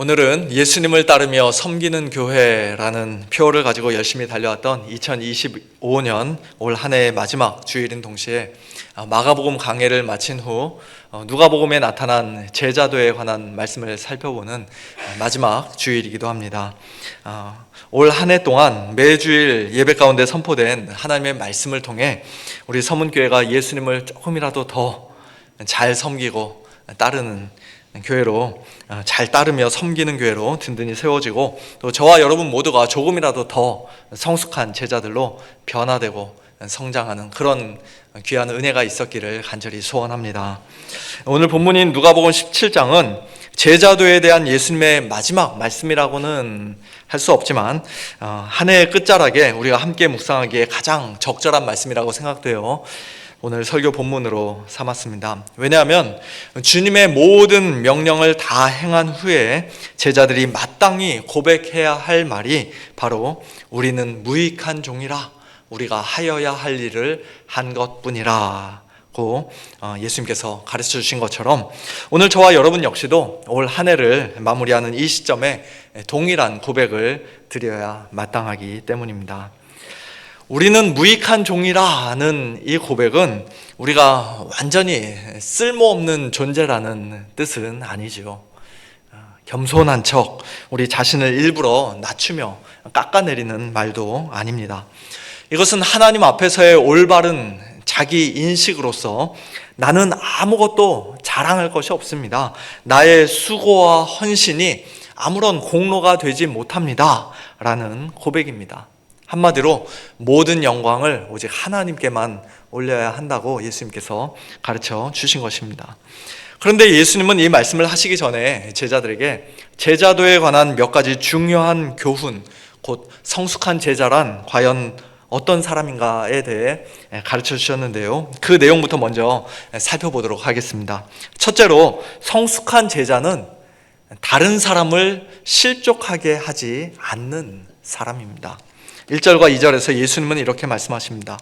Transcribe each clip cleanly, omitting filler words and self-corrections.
오늘은 예수님을 따르며 섬기는 교회라는 표어를 가지고 열심히 달려왔던 2025년 올 한 해의 마지막 주일인 동시에 마가복음 강해를 마친 후 누가복음에 나타난 제자도에 관한 말씀을 살펴보는 마지막 주일이기도 합니다. 올 한 해 동안 매주일 예배 가운데 선포된 하나님의 말씀을 통해 우리 서문교회가 예수님을 조금이라도 더 잘 섬기고 따르는 교회로, 잘 따르며 섬기는 교회로 든든히 세워지고, 또 저와 여러분 모두가 조금이라도 더 성숙한 제자들로 변화되고 성장하는 그런 귀한 은혜가 있었기를 간절히 소원합니다. 오늘 본문인 누가복음 17장은 제자도에 대한 예수님의 마지막 말씀이라고는 할 수 없지만 한 해의 끝자락에 우리가 함께 묵상하기에 가장 적절한 말씀이라고 생각돼요. 오늘 설교 본문으로 삼았습니다. 왜냐하면 주님의 모든 명령을 다 행한 후에 제자들이 마땅히 고백해야 할 말이 바로 우리는 무익한 종이라, 우리가 하여야 할 일을 한 것뿐이라 고 예수님께서 가르쳐 주신 것처럼 오늘 저와 여러분 역시도 올 한 해를 마무리하는 이 시점에 동일한 고백을 드려야 마땅하기 때문입니다. 우리는 무익한 종이라는 이 고백은 우리가 완전히 쓸모없는 존재라는 뜻은 아니죠. 겸손한 척 우리 자신을 일부러 낮추며 깎아내리는 말도 아닙니다. 이것은 하나님 앞에서의 올바른 자기 인식으로서 나는 아무것도 자랑할 것이 없습니다. 나의 수고와 헌신이 아무런 공로가 되지 못합니다. 라는 고백입니다. 한마디로 모든 영광을 오직 하나님께만 올려야 한다고 예수님께서 가르쳐 주신 것입니다. 그런데 예수님은 이 말씀을 하시기 전에 제자들에게 제자도에 관한 몇 가지 중요한 교훈, 곧 성숙한 제자란 과연 어떤 사람인가에 대해 가르쳐 주셨는데요. 그 내용부터 먼저 살펴보도록 하겠습니다. 첫째로, 성숙한 제자는 다른 사람을 실족하게 하지 않는 사람입니다. 1절과 2절에서 예수님은 이렇게 말씀하십니다.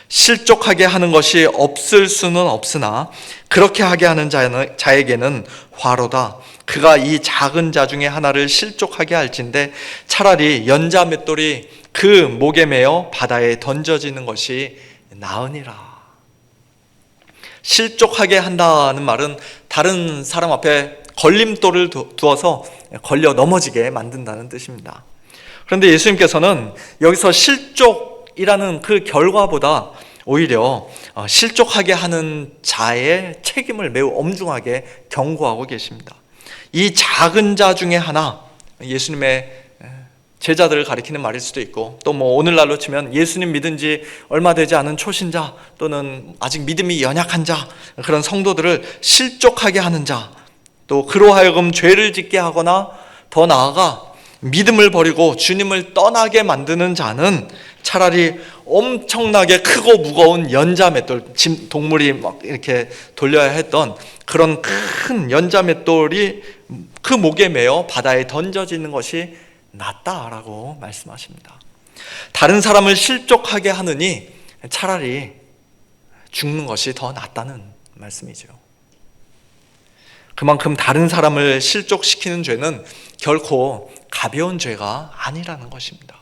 실족하게 하는 것이 없을 수는 없으나 그렇게 하게 하는 자에게는 화로다. 그가 이 작은 자 중에 하나를 실족하게 할진대 차라리 연자 맷돌이 그 목에 매어 바다에 던져지는 것이 나으니라. 실족하게 한다는 말은 다른 사람 앞에 걸림돌을 두어서 걸려 넘어지게 만든다는 뜻입니다. 그런데 예수님께서는 여기서 실족이라는 그 결과보다 오히려 실족하게 하는 자의 책임을 매우 엄중하게 경고하고 계십니다. 이 작은 자 중에 하나, 예수님의 제자들을 가리키는 말일 수도 있고, 또 오늘날로 치면 예수님 믿은 지 얼마 되지 않은 초신자 또는 아직 믿음이 연약한 자, 그런 성도들을 실족하게 하는 자, 또 그로 하여금 죄를 짓게 하거나 더 나아가 믿음을 버리고 주님을 떠나게 만드는 자는 차라리 엄청나게 크고 무거운 연자 맷돌, 동물이 막 이렇게 돌려야 했던 그런 큰 연자 맷돌이 그 목에 매어 바다에 던져지는 것이 낫다라고 말씀하십니다. 다른 사람을 실족하게 하느니 차라리 죽는 것이 더 낫다는 말씀이죠. 그만큼 다른 사람을 실족시키는 죄는 결코 가벼운 죄가 아니라는 것입니다.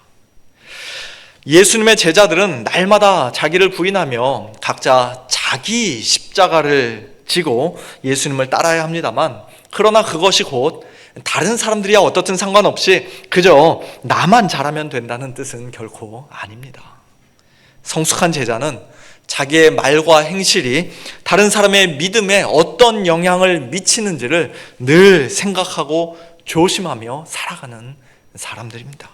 예수님의 제자들은 날마다 자기를 부인하며 각자 자기 십자가를 지고 예수님을 따라야 합니다만, 그러나 그것이 곧 다른 사람들이야 어떻든 상관없이 그저 나만 잘하면 된다는 뜻은 결코 아닙니다. 성숙한 제자는 자기의 말과 행실이 다른 사람의 믿음에 어떤 영향을 미치는지를 늘 생각하고 조심하며 살아가는 사람들입니다.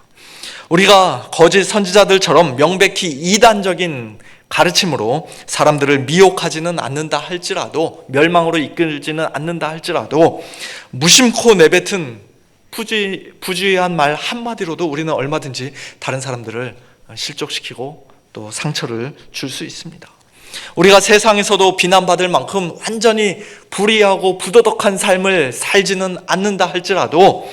우리가 거짓 선지자들처럼 명백히 이단적인 가르침으로 사람들을 미혹하지는 않는다 할지라도, 멸망으로 이끌지는 않는다 할지라도 무심코 내뱉은 부주의한 말 한마디로도 우리는 얼마든지 다른 사람들을 실족시키고 또 상처를 줄 수 있습니다. 우리가 세상에서도 비난받을 만큼 완전히 불의하고 부도덕한 삶을 살지는 않는다 할지라도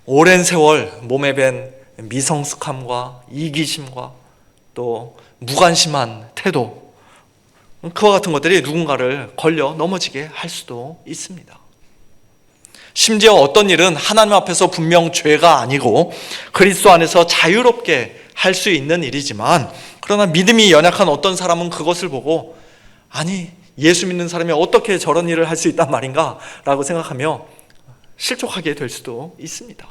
오랜 세월 몸에 밴 미성숙함과 이기심과 또 무관심한 태도, 그와 같은 것들이 누군가를 걸려 넘어지게 할 수도 있습니다. 심지어 어떤 일은 하나님 앞에서 분명 죄가 아니고 그리스도 안에서 자유롭게 할 수 있는 일이지만, 그러나 믿음이 연약한 어떤 사람은 그것을 보고 아니, 예수 믿는 사람이 어떻게 저런 일을 할 수 있단 말인가 라고 생각하며 실족하게 될 수도 있습니다.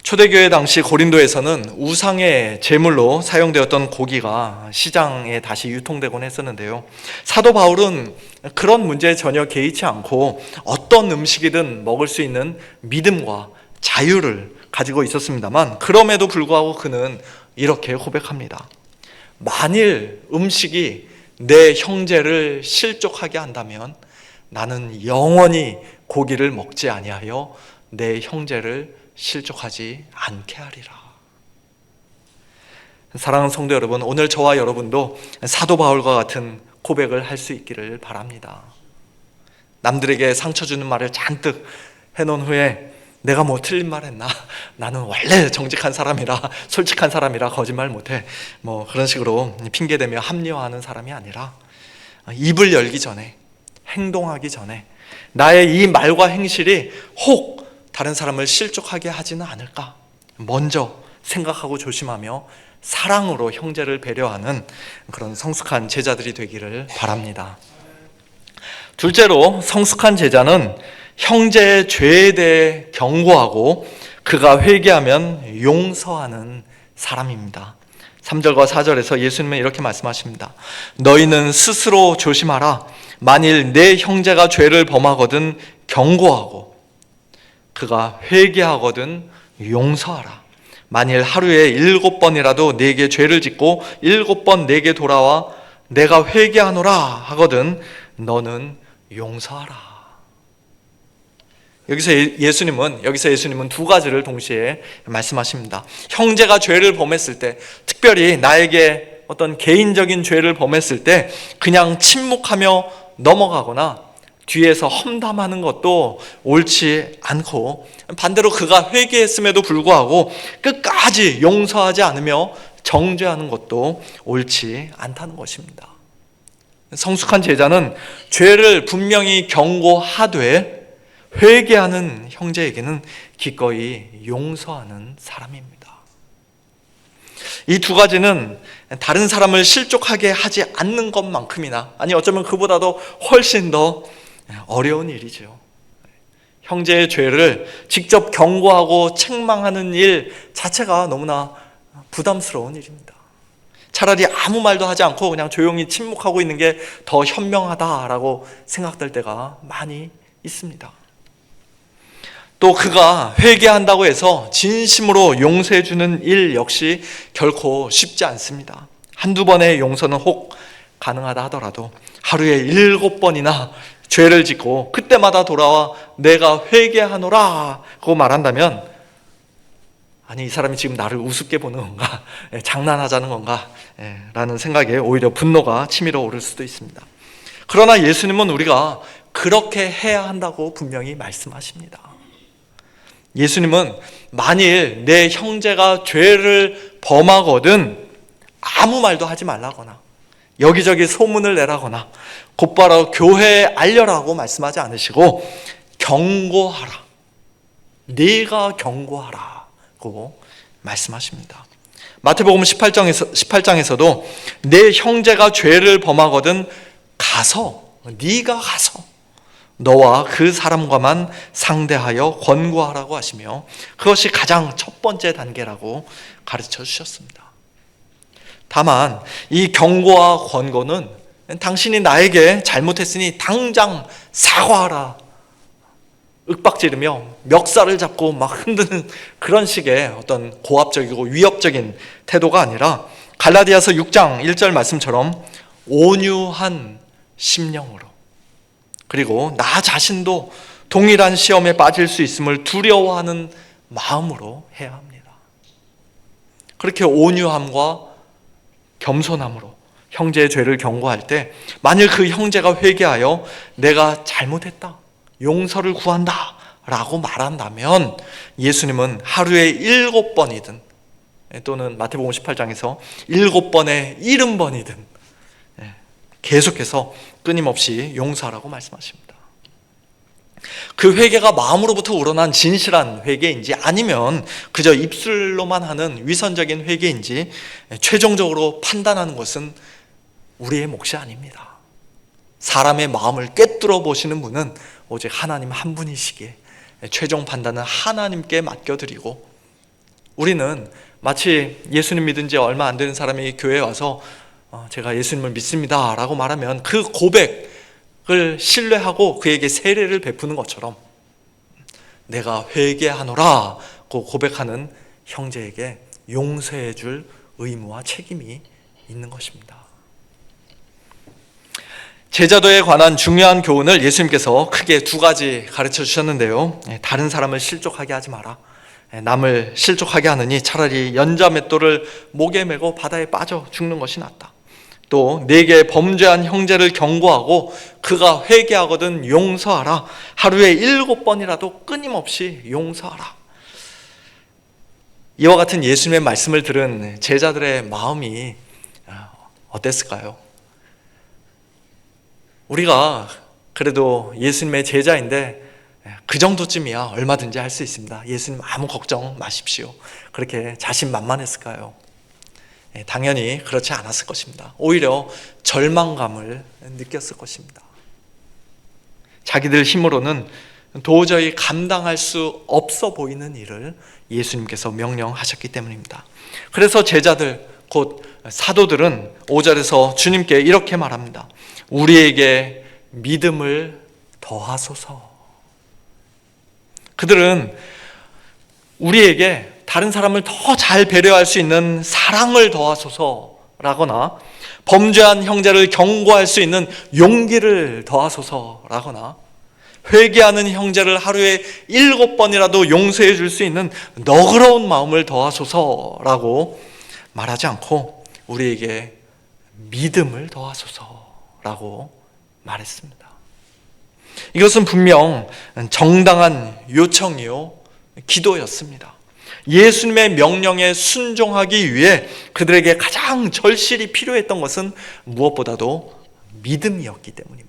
초대교회 당시 고린도에서는 우상의 제물로 사용되었던 고기가 시장에 다시 유통되곤 했었는데요, 사도 바울은 그런 문제에 전혀 개의치 않고 어떤 음식이든 먹을 수 있는 믿음과 자유를 가지고 있었습니다만, 그럼에도 불구하고 그는 이렇게 고백합니다. 만일 음식이 내 형제를 실족하게 한다면 나는 영원히 고기를 먹지 아니하여 내 형제를 실족하지 않게 하리라. 사랑하는 성도 여러분, 오늘 저와 여러분도 사도 바울과 같은 고백을 할 수 있기를 바랍니다. 남들에게 상처 주는 말을 잔뜩 해놓은 후에 내가 뭐 틀린 말 했나? 나는 원래 정직한 사람이라, 솔직한 사람이라 거짓말 못해, 뭐 그런 식으로 핑계대며 합리화하는 사람이 아니라, 입을 열기 전에, 행동하기 전에 나의 이 말과 행실이 혹 다른 사람을 실족하게 하지는 않을까 먼저 생각하고 조심하며 사랑으로 형제를 배려하는 그런 성숙한 제자들이 되기를 바랍니다. 둘째로, 성숙한 제자는 형제의 죄에 대해 경고하고 그가 회개하면 용서하는 사람입니다. 3절과 4절에서 예수님은 이렇게 말씀하십니다. 너희는 스스로 조심하라. 만일 내 형제가 죄를 범하거든 경고하고 그가 회개하거든 용서하라. 만일 하루에 7번이라도 내게 죄를 짓고 7번 내게 돌아와 내가 회개하노라 하거든 너는 용서하라. 여기서 예수님은 두 가지를 동시에 말씀하십니다. 형제가 죄를 범했을 때, 특별히 나에게 어떤 개인적인 죄를 범했을 때 그냥 침묵하며 넘어가거나 뒤에서 험담하는 것도 옳지 않고, 반대로 그가 회개했음에도 불구하고 끝까지 용서하지 않으며 정죄하는 것도 옳지 않다는 것입니다. 성숙한 제자는 죄를 분명히 경고하되 회개하는 형제에게는 기꺼이 용서하는 사람입니다. 이 두 가지는 다른 사람을 실족하게 하지 않는 것만큼이나, 아니 어쩌면 그보다도 훨씬 더 어려운 일이죠. 형제의 죄를 직접 경고하고 책망하는 일 자체가 너무나 부담스러운 일입니다. 차라리 아무 말도 하지 않고 그냥 조용히 침묵하고 있는 게 더 현명하다라고 생각될 때가 많이 있습니다. 또 그가 회개한다고 해서 진심으로 용서해 주는 일 역시 결코 쉽지 않습니다. 한두 번의 용서는 혹 가능하다 하더라도 하루에 7번이나 죄를 짓고 그때마다 돌아와 내가 회개하노라 고 말한다면, 아니 이 사람이 지금 나를 우습게 보는 건가, 장난하자는 건가 라는 생각에 오히려 분노가 치밀어 오를 수도 있습니다. 그러나 예수님은 우리가 그렇게 해야 한다고 분명히 말씀하십니다. 예수님은 만일 내 형제가 죄를 범하거든 아무 말도 하지 말라거나 여기저기 소문을 내라거나 곧바로 교회에 알려라고 말씀하지 않으시고 경고하라, 네가 경고하라고 말씀하십니다. 마태복음 18장에서도 내 형제가 죄를 범하거든 네가 가서 너와 그 사람과만 상대하여 권고하라고 하시며 그것이 가장 첫 번째 단계라고 가르쳐 주셨습니다. 다만 이 경고와 권고는 당신이 나에게 잘못했으니 당장 사과하라, 윽박지르며 멱살을 잡고 막 흔드는 그런 식의 어떤 고압적이고 위협적인 태도가 아니라 갈라디아서 6장 1절 말씀처럼 온유한 심령으로, 그리고 나 자신도 동일한 시험에 빠질 수 있음을 두려워하는 마음으로 해야 합니다. 그렇게 온유함과 겸손함으로 형제의 죄를 경고할 때 만일 그 형제가 회개하여 내가 잘못했다, 용서를 구한다 라고 말한다면 예수님은 하루에 7번이든 또는 마태복음 18장에서 7번에 70번이든 계속해서 끊임없이 용서하라고 말씀하십니다. 그 회개가 마음으로부터 우러난 진실한 회개인지 아니면 그저 입술로만 하는 위선적인 회개인지 최종적으로 판단하는 것은 우리의 몫이 아닙니다. 사람의 마음을 꿰뚫어 보시는 분은 오직 하나님 한 분이시기에 최종 판단은 하나님께 맡겨드리고, 우리는 마치 예수님 믿은 지 얼마 안 되는 사람이 교회에 와서 제가 예수님을 믿습니다 라고 말하면 그 고백을 신뢰하고 그에게 세례를 베푸는 것처럼 내가 회개하노라고 고백하는 형제에게 용서해 줄 의무와 책임이 있는 것입니다. 제자도에 관한 중요한 교훈을 예수님께서 크게 두 가지 가르쳐 주셨는데요. 다른 사람을 실족하게 하지 마라. 남을 실족하게 하느니 차라리 연자맷돌을 목에 메고 바다에 빠져 죽는 것이 낫다. 또 내게 범죄한 형제를 경고하고 그가 회개하거든 용서하라. 하루에 7번이라도 끊임없이 용서하라. 이와 같은 예수님의 말씀을 들은 제자들의 마음이 어땠을까요? 우리가 그래도 예수님의 제자인데 그 정도쯤이야 얼마든지 할 수 있습니다. 예수님 아무 걱정 마십시오. 그렇게 자신만만했을까요? 당연히 그렇지 않았을 것입니다. 오히려 절망감을 느꼈을 것입니다. 자기들 힘으로는 도저히 감당할 수 없어 보이는 일을 예수님께서 명령하셨기 때문입니다. 그래서 제자들, 곧 사도들은 5절에서 주님께 이렇게 말합니다. 우리에게 믿음을 더하소서. 그들은 우리에게 다른 사람을 더 잘 배려할 수 있는 사랑을 더하소서라거나 범죄한 형제를 경고할 수 있는 용기를 더하소서라거나 회개하는 형제를 하루에 7번이라도 용서해 줄 수 있는 너그러운 마음을 더하소서라고 말하지 않고 우리에게 믿음을 더하소서라고 말했습니다. 이것은 분명 정당한 요청이요 기도였습니다. 예수님의 명령에 순종하기 위해 그들에게 가장 절실히 필요했던 것은 무엇보다도 믿음이었기 때문입니다.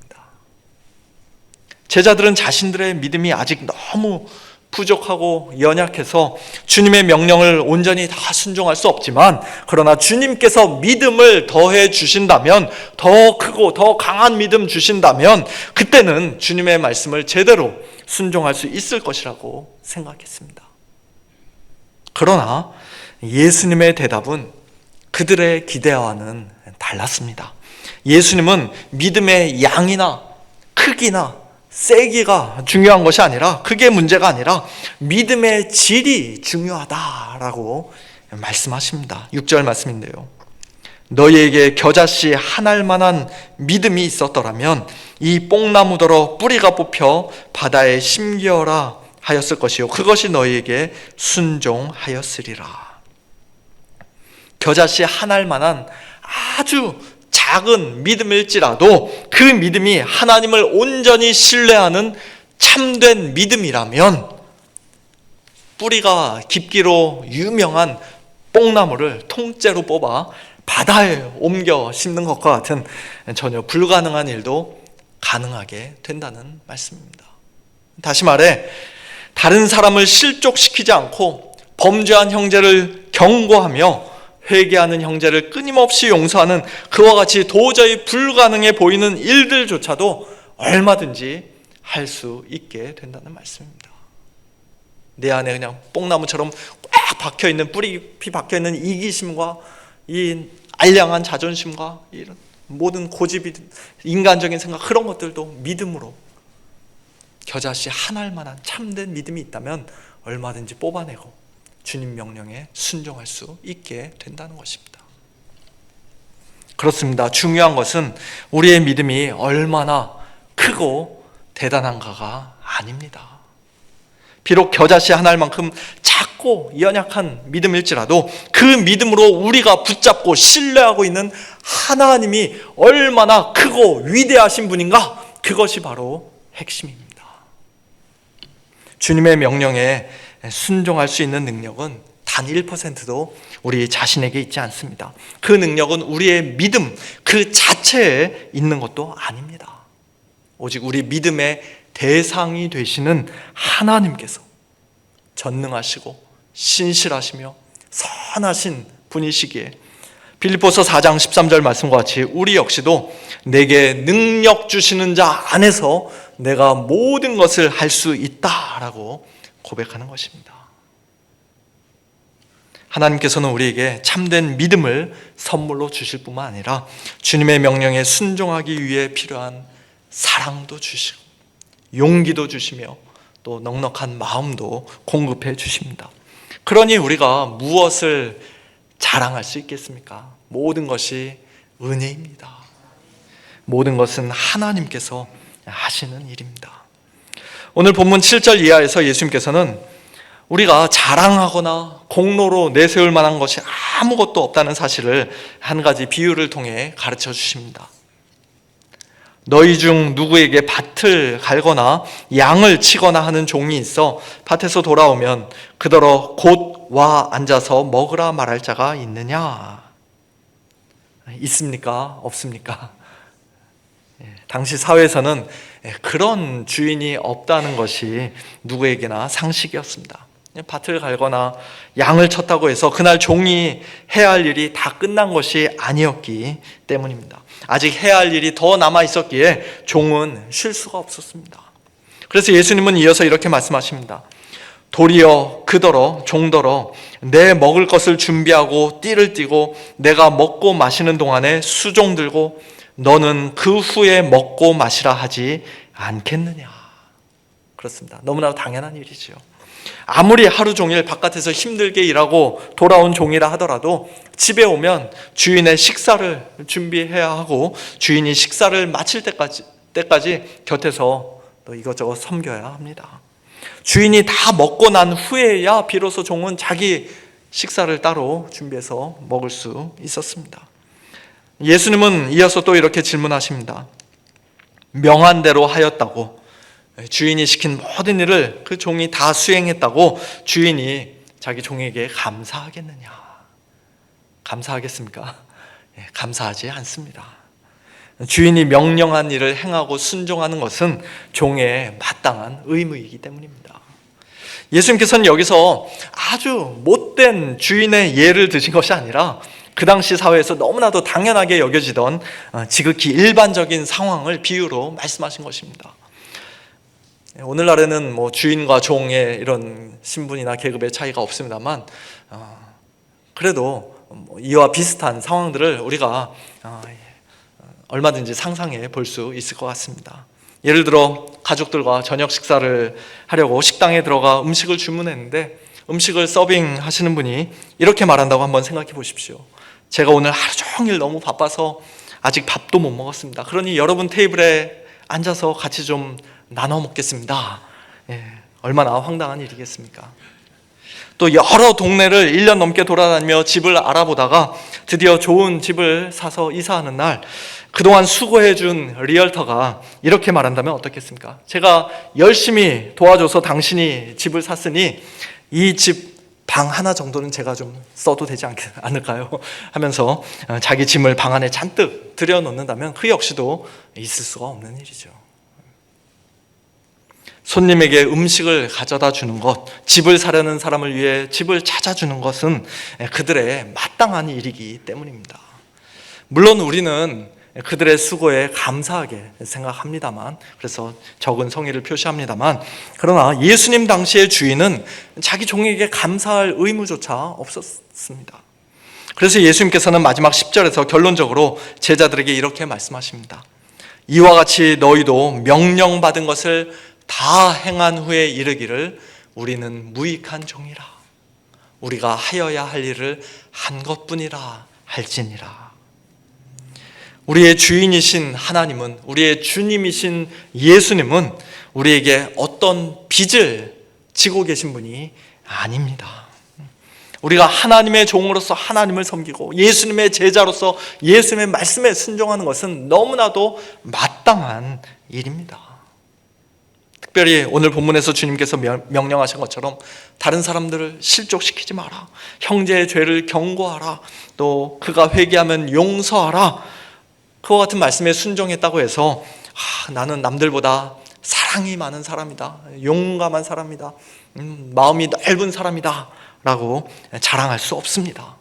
제자들은 자신들의 믿음이 아직 너무 부족하고 연약해서 주님의 명령을 온전히 다 순종할 수 없지만, 그러나 주님께서 믿음을 더해 주신다면, 더 크고 더 강한 믿음 주신다면 그때는 주님의 말씀을 제대로 순종할 수 있을 것이라고 생각했습니다. 그러나 예수님의 대답은 그들의 기대와는 달랐습니다. 예수님은 믿음의 양이나 크기나 세기가 중요한 것이 아니라, 그게 문제가 아니라 믿음의 질이 중요하다라고 말씀하십니다. 6절 말씀인데요. 너희에게 겨자씨 한 알만한 믿음이 있었더라면 이 뽕나무더러 뿌리가 뽑혀 바다에 심기어라 하였을 것이요 그것이 너희에게 순종하였으리라. 겨자씨 한 알만한 아주 작은 믿음일지라도 그 믿음이 하나님을 온전히 신뢰하는 참된 믿음이라면 뿌리가 깊기로 유명한 뽕나무를 통째로 뽑아 바다에 옮겨 심는 것과 같은 전혀 불가능한 일도 가능하게 된다는 말씀입니다. 다시 말해 다른 사람을 실족시키지 않고 범죄한 형제를 경고하며 회개하는 형제를 끊임없이 용서하는 그와 같이 도저히 불가능해 보이는 일들조차도 얼마든지 할 수 있게 된다는 말씀입니다. 내 안에 그냥 뽕나무처럼 꽉 박혀있는, 뿌리 깊이 박혀있는 이기심과 이 알량한 자존심과 이런 모든 고집이, 인간적인 생각, 그런 것들도 믿음으로 겨자씨 한 알만한 참된 믿음이 있다면 얼마든지 뽑아내고 주님 명령에 순종할 수 있게 된다는 것입니다. 그렇습니다. 중요한 것은 우리의 믿음이 얼마나 크고 대단한가가 아닙니다. 비록 겨자씨 한 알만큼 작고 연약한 믿음일지라도 그 믿음으로 우리가 붙잡고 신뢰하고 있는 하나님이 얼마나 크고 위대하신 분인가, 그것이 바로 핵심입니다. 주님의 명령에 순종할 수 있는 능력은 단 1%도 우리 자신에게 있지 않습니다. 그 능력은 우리의 믿음 그 자체에 있는 것도 아닙니다. 오직 우리 믿음의 대상이 되시는 하나님께서 전능하시고 신실하시며 선하신 분이시기에 빌립보서 4장 13절 말씀과 같이 우리 역시도 내게 능력 주시는 자 안에서 내가 모든 것을 할 수 있다라고 고백하는 것입니다. 하나님께서는 우리에게 참된 믿음을 선물로 주실 뿐만 아니라 주님의 명령에 순종하기 위해 필요한 사랑도 주시고 용기도 주시며 또 넉넉한 마음도 공급해 주십니다. 그러니 우리가 무엇을 자랑할 수 있겠습니까? 모든 것이 은혜입니다. 모든 것은 하나님께서 하시는 일입니다. 오늘 본문 7절 이하에서 예수님께서는 우리가 자랑하거나 공로로 내세울 만한 것이 아무것도 없다는 사실을 한 가지 비유를 통해 가르쳐 주십니다. 너희 중 누구에게 밭을 갈거나 양을 치거나 하는 종이 있어 밭에서 돌아오면 그더러 곧 와 앉아서 먹으라 말할 자가 있느냐? 있습니까? 없습니까? 당시 사회에서는 그런 주인이 없다는 것이 누구에게나 상식이었습니다. 밭을 갈거나 양을 쳤다고 해서 그날 종이 해야 할 일이 다 끝난 것이 아니었기 때문입니다. 아직 해야 할 일이 더 남아 있었기에 종은 쉴 수가 없었습니다. 그래서 예수님은 이어서 이렇게 말씀하십니다. 도리어 그더러 종더러 내 먹을 것을 준비하고 띠를 띠고 내가 먹고 마시는 동안에 수종 들고 너는 그 후에 먹고 마시라 하지 않겠느냐. 그렇습니다. 너무나 당연한 일이죠. 아무리 하루 종일 바깥에서 힘들게 일하고 돌아온 종이라 하더라도 집에 오면 주인의 식사를 준비해야 하고 주인이 식사를 마칠 때까지 곁에서 또 이것저것 섬겨야 합니다. 주인이 다 먹고 난 후에야 비로소 종은 자기 식사를 따로 준비해서 먹을 수 있었습니다. 예수님은 이어서 또 이렇게 질문하십니다. 명한 대로 하였다고, 주인이 시킨 모든 일을 그 종이 다 수행했다고 주인이 자기 종에게 감사하겠느냐? 감사하겠습니까? 감사하지 않습니다. 주인이 명령한 일을 행하고 순종하는 것은 종의 마땅한 의무이기 때문입니다. 예수님께서는 여기서 아주 못된 주인의 예를 드신 것이 아니라 그 당시 사회에서 너무나도 당연하게 여겨지던 지극히 일반적인 상황을 비유로 말씀하신 것입니다. 오늘날에는 뭐 주인과 종의 이런 신분이나 계급의 차이가 없습니다만 그래도 이와 비슷한 상황들을 우리가 얼마든지 상상해 볼 수 있을 것 같습니다. 예를 들어 가족들과 저녁 식사를 하려고 식당에 들어가 음식을 주문했는데 음식을 서빙하시는 분이 이렇게 말한다고 한번 생각해 보십시오. 제가 오늘 하루 종일 너무 바빠서 아직 밥도 못 먹었습니다. 그러니 여러분 테이블에 앉아서 같이 좀 나눠 먹겠습니다. 얼마나 황당한 일이겠습니까? 또 여러 동네를 1년 넘게 돌아다니며 집을 알아보다가 드디어 좋은 집을 사서 이사하는 날 그동안 수고해준 리얼터가 이렇게 말한다면 어떻겠습니까? 제가 열심히 도와줘서 당신이 집을 샀으니 이 집 방 하나 정도는 제가 좀 써도 되지 않을까요? 하면서 자기 짐을 방 안에 잔뜩 들여놓는다면 그 역시도 있을 수가 없는 일이죠. 손님에게 음식을 가져다 주는 것, 집을 사려는 사람을 위해 집을 찾아주는 것은 그들의 마땅한 일이기 때문입니다. 물론 우리는 그들의 수고에 감사하게 생각합니다만, 그래서 적은 성의를 표시합니다만, 그러나 예수님 당시의 주인은 자기 종에게 감사할 의무조차 없었습니다. 그래서 예수님께서는 마지막 10절에서 결론적으로 제자들에게 이렇게 말씀하십니다. 이와 같이 너희도 명령받은 것을 다 행한 후에 이르기를 우리는 무익한 종이라, 우리가 하여야 할 일을 한 것뿐이라 할지니라. 우리의 주인이신 하나님은, 우리의 주님이신 예수님은 우리에게 어떤 빚을 지고 계신 분이 아닙니다. 우리가 하나님의 종으로서 하나님을 섬기고 예수님의 제자로서 예수님의 말씀에 순종하는 것은 너무나도 마땅한 일입니다. 특별히 오늘 본문에서 주님께서 명령하신 것처럼 다른 사람들을 실족시키지 마라, 형제의 죄를 경고하라, 또 그가 회개하면 용서하라, 그와 같은 말씀에 순종했다고 해서 나는 남들보다 사랑이 많은 사람이다, 용감한 사람이다, 마음이 넓은 사람이다 라고 자랑할 수 없습니다.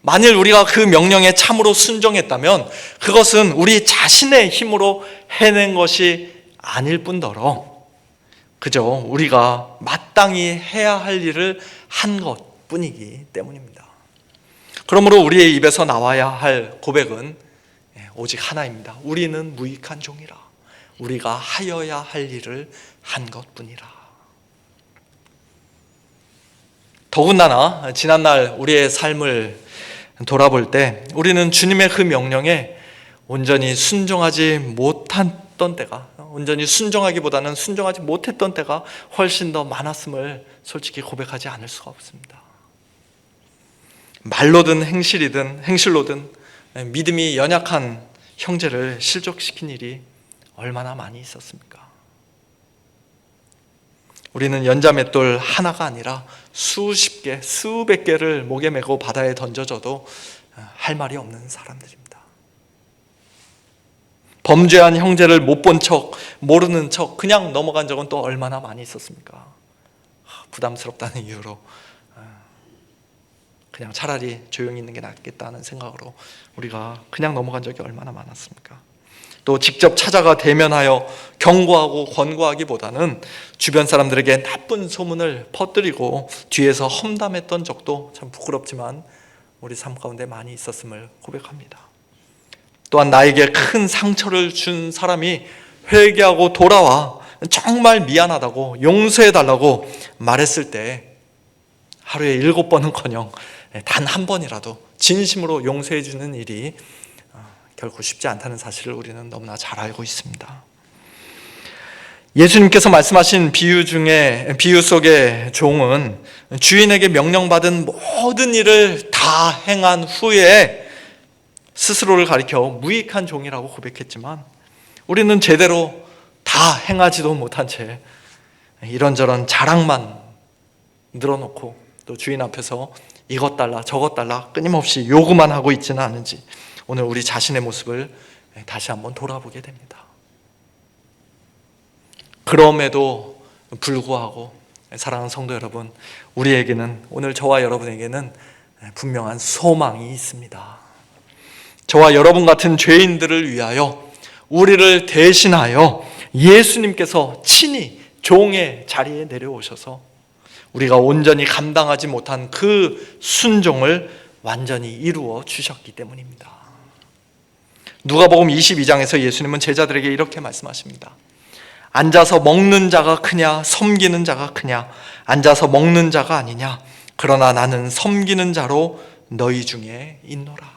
만일 우리가 그 명령에 참으로 순종했다면 그것은 우리 자신의 힘으로 해낸 것이 아닐 뿐더러 그저 우리가 마땅히 해야 할 일을 한 것뿐이기 때문입니다. 그러므로 우리의 입에서 나와야 할 고백은 오직 하나입니다. 우리는 무익한 종이라. 우리가 하여야 할 일을 한 것뿐이라. 더군다나 지난날 우리의 삶을 돌아볼 때 우리는 주님의 그 명령에 온전히 순종하지 못했던 때가, 온전히 순종하기보다는 순종하지 못했던 때가 훨씬 더 많았음을 솔직히 고백하지 않을 수가 없습니다. 말로든 행실로든 믿음이 연약한 형제를 실족시킨 일이 얼마나 많이 있었습니까? 우리는 연자맷돌 하나가 아니라 수십 개, 수백 개를 목에 메고 바다에 던져줘도 할 말이 없는 사람들입니다. 범죄한 형제를 못 본 척, 모르는 척 그냥 넘어간 적은 또 얼마나 많이 있었습니까? 부담스럽다는 이유로 그냥 차라리 조용히 있는 게 낫겠다는 생각으로 우리가 그냥 넘어간 적이 얼마나 많았습니까? 또 직접 찾아가 대면하여 경고하고 권고하기보다는 주변 사람들에게 나쁜 소문을 퍼뜨리고 뒤에서 험담했던 적도 참 부끄럽지만 우리 삶 가운데 많이 있었음을 고백합니다. 또한 나에게 큰 상처를 준 사람이 회개하고 돌아와 정말 미안하다고 용서해달라고 말했을 때 하루에 7번은커녕 단 한 번이라도 진심으로 용서해 주는 일이 결코 쉽지 않다는 사실을 우리는 너무나 잘 알고 있습니다. 예수님께서 말씀하신 비유 속의 종은 주인에게 명령받은 모든 일을 다 행한 후에 스스로를 가리켜 무익한 종이라고 고백했지만 우리는 제대로 다 행하지도 못한 채 이런저런 자랑만 늘어놓고 또 주인 앞에서 이것 달라 저것 달라 끊임없이 요구만 하고 있지는 않은지 오늘 우리 자신의 모습을 다시 한번 돌아보게 됩니다. 그럼에도 불구하고 사랑하는 성도 여러분, 우리에게는, 오늘 저와 여러분에게는 분명한 소망이 있습니다. 저와 여러분 같은 죄인들을 위하여 우리를 대신하여 예수님께서 친히 종의 자리에 내려오셔서 우리가 온전히 감당하지 못한 그 순종을 완전히 이루어 주셨기 때문입니다. 누가복음 22장에서 예수님은 제자들에게 이렇게 말씀하십니다. 앉아서 먹는 자가 크냐 섬기는 자가 크냐? 앉아서 먹는 자가 아니냐? 그러나 나는 섬기는 자로 너희 중에 있노라.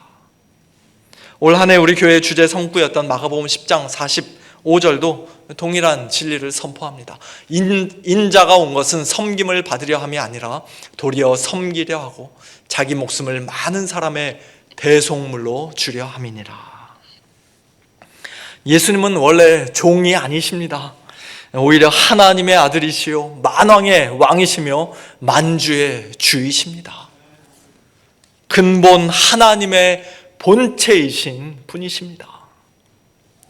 올 한 해 우리 교회의 주제 성구였던 마가복음 10장 45절도 동일한 진리를 선포합니다. 인자가 온 것은 섬김을 받으려 함이 아니라 도리어 섬기려 하고 자기 목숨을 많은 사람의 대속물로 주려 함이니라. 예수님은 원래 종이 아니십니다. 오히려 하나님의 아들이시요 만왕의 왕이시며 만주의 주이십니다. 근본 하나님의 본체이신 분이십니다.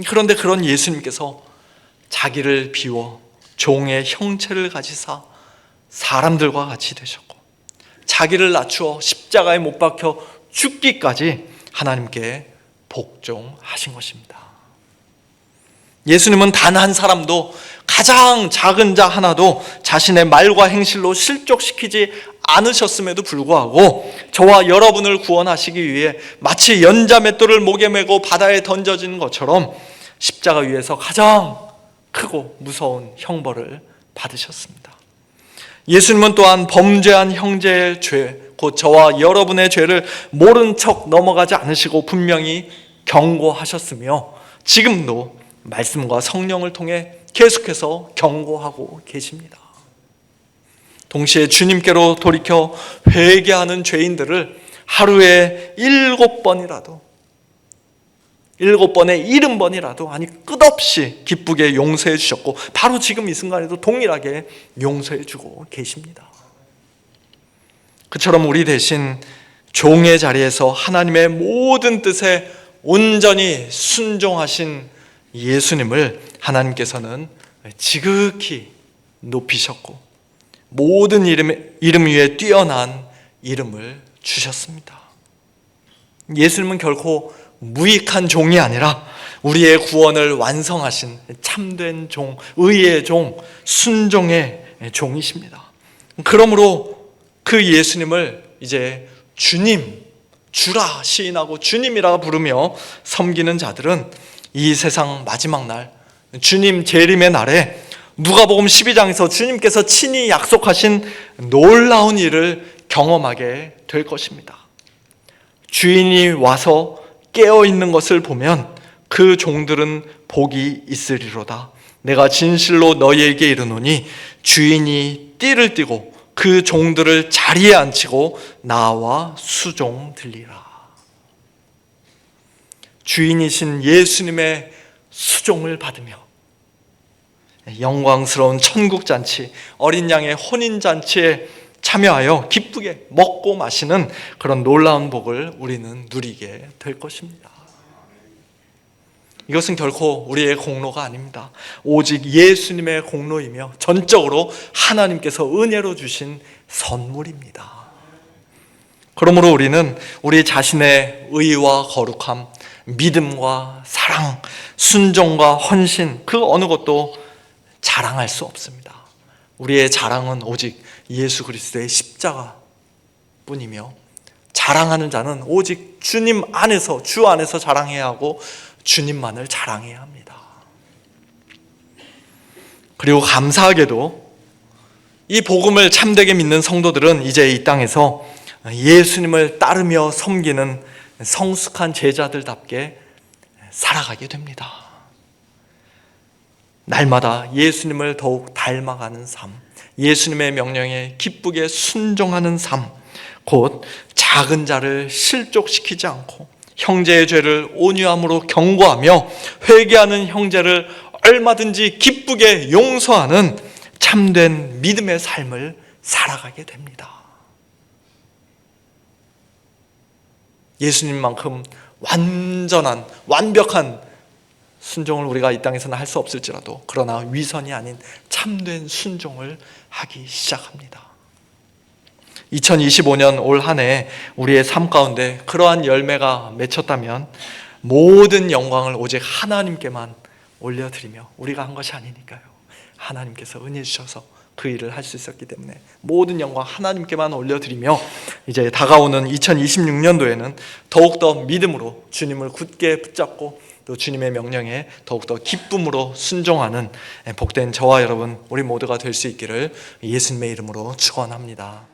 그런데 그런 예수님께서 자기를 비워 종의 형체를 가지사 사람들과 같이 되셨고 자기를 낮추어 십자가에 못 박혀 죽기까지 하나님께 복종하신 것입니다. 예수님은 단 한 사람도, 가장 작은 자 하나도 자신의 말과 행실로 실족시키지 않으셨음에도 불구하고 저와 여러분을 구원하시기 위해 마치 연자맷돌을 목에 메고 바다에 던져지는 것처럼 십자가 위에서 가장 크고 무서운 형벌을 받으셨습니다. 예수님은 또한 범죄한 형제의 죄, 곧 저와 여러분의 죄를 모른 척 넘어가지 않으시고 분명히 경고하셨으며 지금도 말씀과 성령을 통해 계속해서 경고하고 계십니다. 동시에 주님께로 돌이켜 회개하는 죄인들을 하루에 7번이라도 7번에 70번이라도 아니 끝없이 기쁘게 용서해 주셨고 바로 지금 이 순간에도 동일하게 용서해 주고 계십니다. 그처럼 우리 대신 종의 자리에서 하나님의 모든 뜻에 온전히 순종하신 예수님을 하나님께서는 지극히 높이셨고 모든 이름 위에 뛰어난 이름을 주셨습니다. 예수님은 결코 무익한 종이 아니라 우리의 구원을 완성하신 참된 종, 의의 종, 순종의 종이십니다. 그러므로 그 예수님을 이제 주님, 주라 시인하고 주님이라 부르며 섬기는 자들은 이 세상 마지막 날, 주님 재림의 날에 누가복음 12장에서 주님께서 친히 약속하신 놀라운 일을 경험하게 될 것입니다. 주인이 와서 깨어있는 것을 보면 그 종들은 복이 있으리로다. 내가 진실로 너희에게 이르노니 주인이 띠를 띠고 그 종들을 자리에 앉히고 나와 수종 들리라. 주인이신 예수님의 수종을 받으며 영광스러운 천국잔치, 어린 양의 혼인잔치에 참여하여 기쁘게 먹고 마시는 그런 놀라운 복을 우리는 누리게 될 것입니다. 이것은 결코 우리의 공로가 아닙니다. 오직 예수님의 공로이며 전적으로 하나님께서 은혜로 주신 선물입니다. 그러므로 우리는 우리 자신의 의와 거룩함, 믿음과 사랑, 순종과 헌신, 그 어느 것도 자랑할 수 없습니다. 우리의 자랑은 오직 예수 그리스도의 십자가 뿐이며 자랑하는 자는 오직 주님 안에서, 주 안에서 자랑해야 하고 주님만을 자랑해야 합니다. 그리고 감사하게도 이 복음을 참되게 믿는 성도들은 이제 이 땅에서 예수님을 따르며 섬기는 성숙한 제자들답게 살아가게 됩니다. 날마다 예수님을 더욱 닮아가는 삶, 예수님의 명령에 기쁘게 순종하는 삶, 곧 작은 자를 실족시키지 않고 형제의 죄를 온유함으로 경고하며 회개하는 형제를 얼마든지 기쁘게 용서하는 참된 믿음의 삶을 살아가게 됩니다. 예수님만큼 완전한, 완벽한 순종을 우리가 이 땅에서는 할 수 없을지라도 그러나 위선이 아닌 참된 순종을 하기 시작합니다. 2025년 올 한 해 우리의 삶 가운데 그러한 열매가 맺혔다면 모든 영광을 오직 하나님께만 올려드리며, 우리가 한 것이 아니니까요, 하나님께서 은혜 주셔서 그 일을 할 수 있었기 때문에 모든 영광 하나님께만 올려드리며 이제 다가오는 2026년도에는 더욱더 믿음으로 주님을 굳게 붙잡고 또 주님의 명령에 더욱더 기쁨으로 순종하는 복된 저와 여러분 우리 모두가 될 수 있기를 예수님의 이름으로 축원합니다.